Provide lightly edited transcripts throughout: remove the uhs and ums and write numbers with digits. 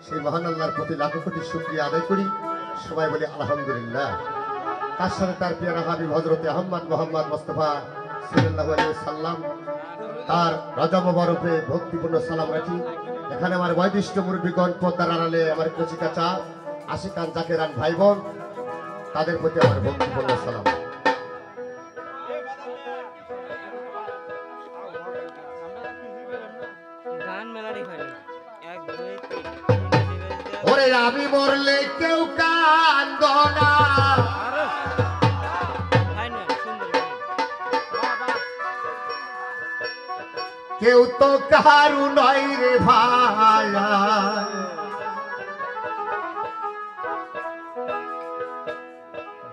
সেই মহান আল্লাহর প্রতি লাখো কোটি শুকরিয়া আদায় করি। সবাই বলি আলহামদুলিল্লাহ। তার সাথে তার পিয়ারা হাবিব হযরতে আহমদ মোহাম্মদ মুস্তাফা সাল্লাল্লাহু আলাইহি সাল্লাম তার রজা মোবারকে ভক্তিপূর্ণ সালাম রাখি। এখানে আমার বয়োজ্যেষ্ঠ মুরব্বীগণ, পর্দার আড়ালে আমার কচি কাঁচা আশিকান জাকেরান ভাই বোন, তাদের প্রতি আমার ভক্তিপূর্ণ সালাম। ওরে আমি মরলে কেউ কান্দ না, কেউ তো কারু নয় রে ভাই।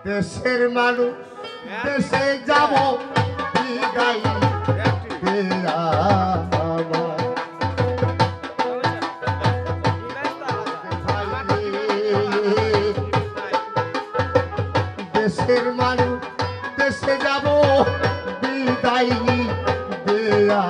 দেশের মানুষ দেশে যাব বিদায় দিয়া আমার। দেশের মানুষ দেশে যাব বিদায় দিয়া।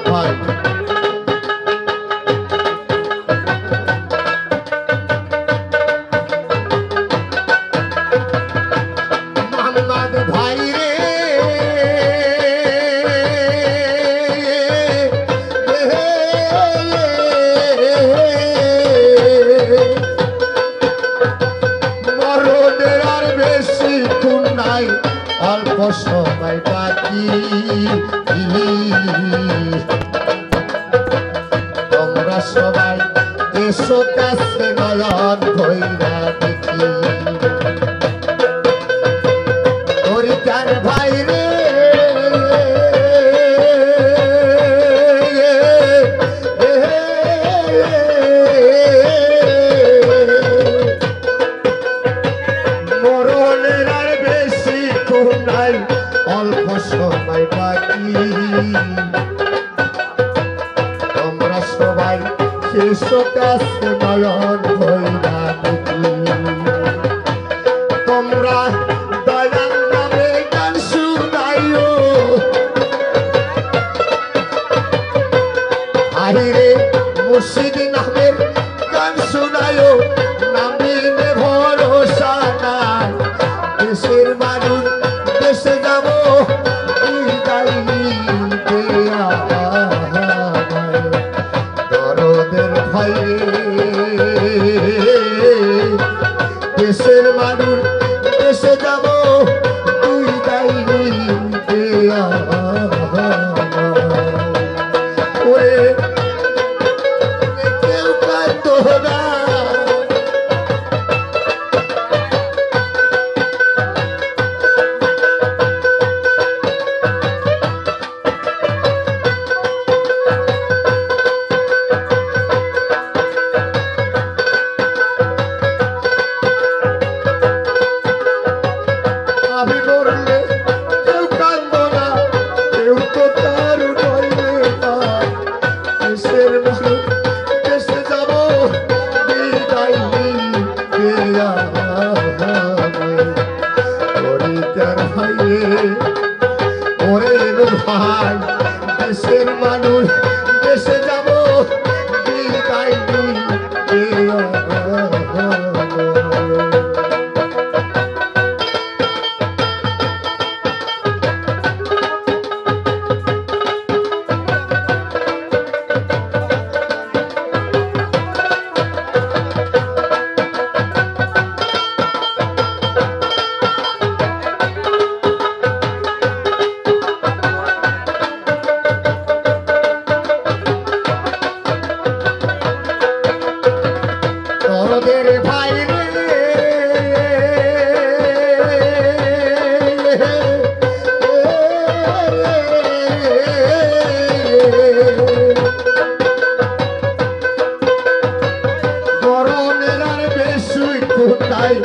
ভাই মোহাম্মদ ভাই রে মরণের আর বেশি তুন নাই অল্প সময় বাকি তোমরা সবাই এসো কাছে নয়ন ভৈরা দেখি হরিকার ভাই রে মরণের আর বেশি কোন নাই অল্প সময় বাকি তোমরা সবাই এসো কাছে নয়ন ভৈরা দেখি তোমরা দয়াল নামে গান শুনাইও আহিরে মুর্শিদ নামের গান শুনাইও নামিনে ভরসা নাই দেশের মানুষ দেশে যাব দরদের ভয়ে দেশের মানুষ দেশে যাব তুই যাইনি ওরে কেউ কাঁদতো না আমি মরলে কেউ কাঁদবো না কেউ তো তার নইলে না দেশের মানুষ দেশে যাব বিদায় হরিকার ভাইয়ে ওরে ভাই দেশের মানুষ দেশে যাব বিদায় দরদের ভাই রে মরণের আর বেশি কোথায়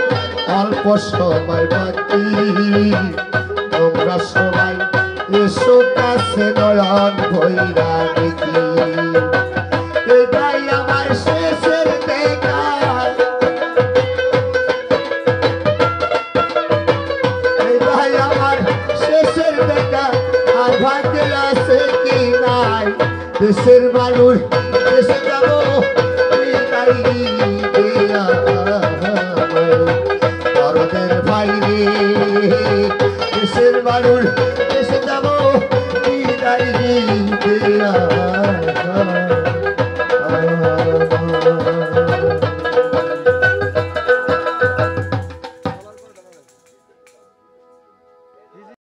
অল্প সময় বাকি তোমরা সবাই এসো কাছে নয়ন ভৈরা দেখি এটাই আমার শেষের দেখা এটাই আমার শেষের দেখা আর ভাগ্যে আছে কি নাই দেশের মানুষ দেশে যাব দরদের ভাই রে দেশের মানুষ দেশে যাব বিদায়